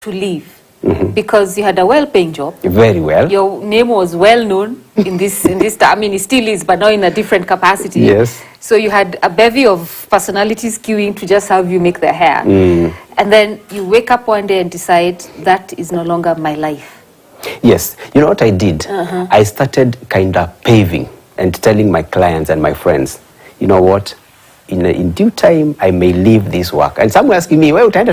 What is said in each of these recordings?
to leave? Because you had a well-paying job. Very well. Your name was well known in this. I mean, it still is, but now in a different capacity. Yes. So you had a bevy of personalities queuing to just have you make their hair, and then you wake up one day and decide that is no longer my life. Yes. You know what I did? I started kind of paving and telling my clients and my friends, you know what? In due time, I may leave this work. And some were asking me, well, yeah,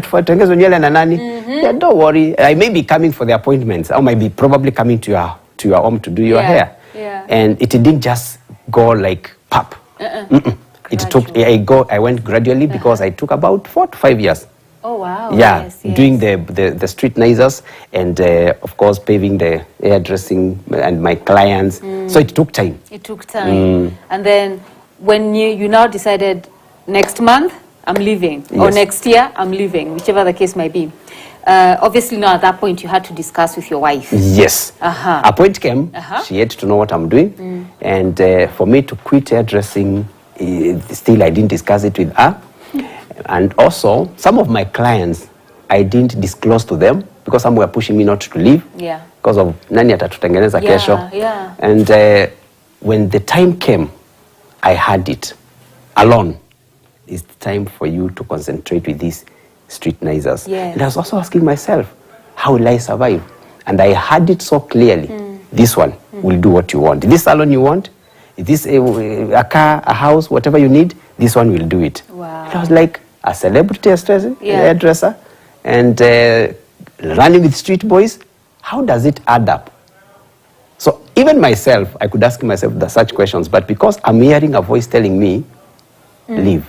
don't worry. I may be coming for the appointments. I might be probably coming to your home to do your hair. Yeah. And it didn't just go like pop. It took. I went gradually because I took about 4 to 5 years. Oh wow. Yeah, yes, yes. doing the street nicers and of course paving the hairdressing and my clients. So it took time. It took time. And then when you now decided next month I'm leaving, or next year I'm leaving, whichever the case might be. Obviously now at that point you had to discuss with your wife. Yes. A point came, she had to know what I'm doing. And for me to quit hairdressing, still I didn't discuss it with her. And also, some of my clients, I didn't disclose to them because some were pushing me not to leave. Yeah. Because of nani atatutengeneza kesho. Yeah. And when the time came, I had it alone. It's time for you to concentrate with these street nicers. Yes. And I was also asking myself, how will I survive? And I had it so clearly. This one will do what you want. This salon you want, this a car, a house, whatever you need, this one will do it. Wow. And I was like a celebrity hairdresser and running with street boys. How does it add up? So even myself, I could ask myself such questions, but because I'm hearing a voice telling me, leave,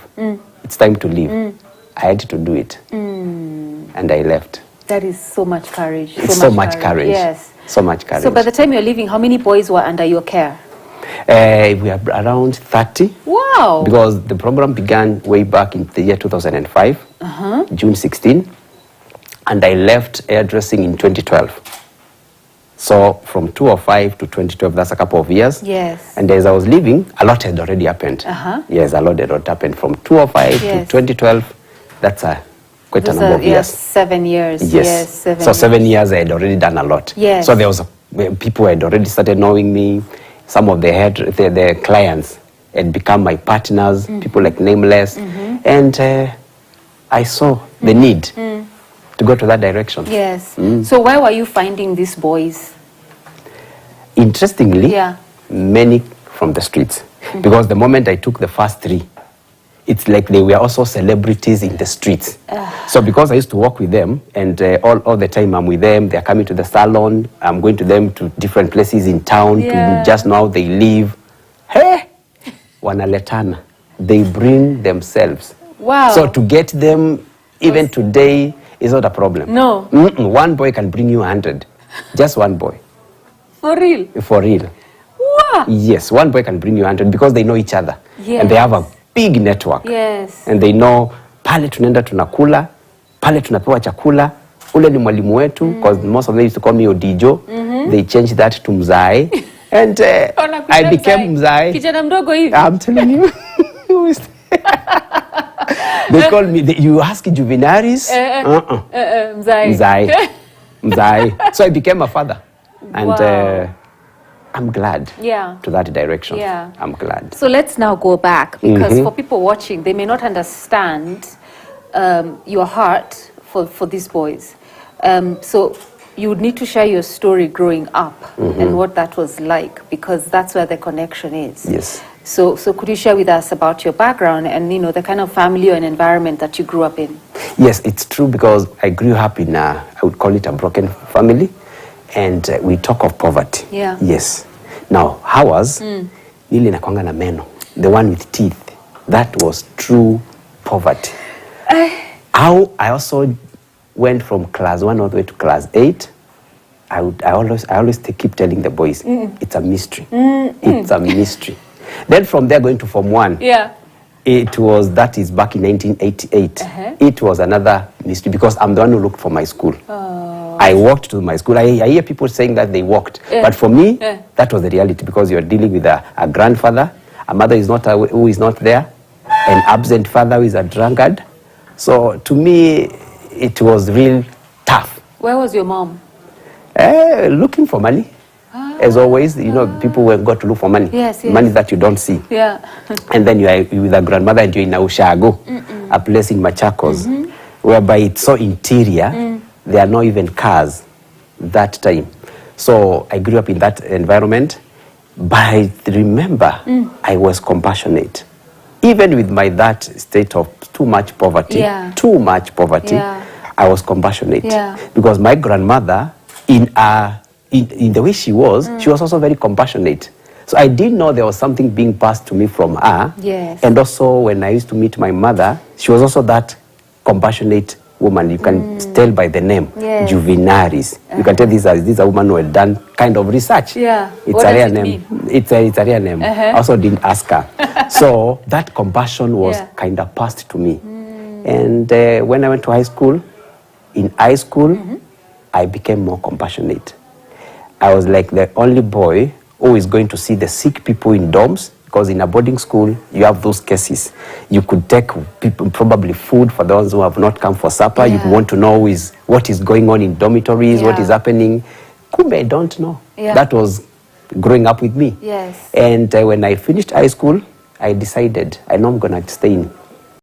it's time to leave, I had to do it. And I left. That is so much courage. It's so much courage. Yes. So much courage. So by the time you're leaving, how many boys were under your care? We are around 30. Wow. Because the program began way back in the year 2005, June 16. And I left hairdressing in 2012. So from 2005 to 2012, that's a couple of years. Yes. And as I was leaving, a lot had already happened. Yes, a lot had already happened. From 2005 to 2012, that's quite a number of years. 7 years. Yes. 7 years I had already done a lot. Yes. So there was people had already started knowing me. Some of the clients had become my partners, people like Nameless. And I saw the need to go to that direction. Yes. So why were you finding these boys? Interestingly, many from the streets. Because the moment I took the first 3, it's like they were also celebrities in the streets. So because I used to work with them, and all the time I'm with them, they're coming to the salon, I'm going to them to different places in town, to just now they leave. Hey! Wanaletana. They bring themselves. Wow. So to get them, even today, is not a problem. No. One boy can bring you 100. Just one boy. For real? For real. Wow. Yes, one boy can bring you 100 because they know each other. Yes. And they have a big network. Yes. And they know, pale tunaenda tunakula, pale tunapewa chakula, ule ni mwalimu wetu, because most of them used to call me Odijo. They changed that to Mzai. And I became Mzai. Kijana mdogo hivi. I'm telling you. They call me, you ask Juvinaries? Mzai. Mzai. So I became a father. And I'm glad to that direction. Yeah. I'm glad. So let's now go back, because for people watching, they may not understand your heart for these boys. So you would need to share your story growing up and what that was like, because that's where the connection is. Yes. So could you share with us about your background and the kind of family and environment that you grew up in? Yes, it's true, because I grew up in I would call it a broken family, and we talk of poverty. Yeah. Yes. Now, ours, nili nakwanga na meno, the one with teeth, that was true poverty. How I also went from class 1 all the way to class 8, I always keep telling the boys, it's a mystery. It's a mystery. Then from there, going to Form 1, that is back in 1988. It was another mystery, because I'm the one who looked for my school. I walked to my school. I hear people saying that they walked. But for me, that was the reality, because you're dealing with a grandfather, a mother who is not there, an absent father who is a drunkard. So to me, it was real tough. Where was your mom? Looking for money. As always, you know, people will go to look for money. Yes, yes. Money that you don't see. Yeah. And then you are with a grandmother and you're in Ushago, a place in Machakos, whereby it's so interior, there are not even cars that time. So I grew up in that environment, but I remember I was compassionate. Even with that state of too much poverty, Yeah. Yeah. I was compassionate. Yeah. Because my grandmother, in the way she was also very compassionate. So I didn't know there was something being passed to me from her. Yes. And also when I used to meet my mother, she was also that compassionate woman. You can tell by the name, Yes. Juvinaries. You can tell this is a woman who had done kind of research. Yeah. It's What a does rare it name. mean? It's a rare name. I also didn't ask her. So that compassion was Yeah. kind of passed to me. And when I went to high school, I became more compassionate. I was like the only boy who is going to see the sick people in dorms, because in a boarding school, you have those cases. You could take people, probably food for those who have not come for supper. You Yeah. want to know what is going on in dormitories, what Yeah. is happening. Kumbe, I don't know. Yeah. That was growing up with me. Yes. And when I finished high school, I decided I know I'm going to stay in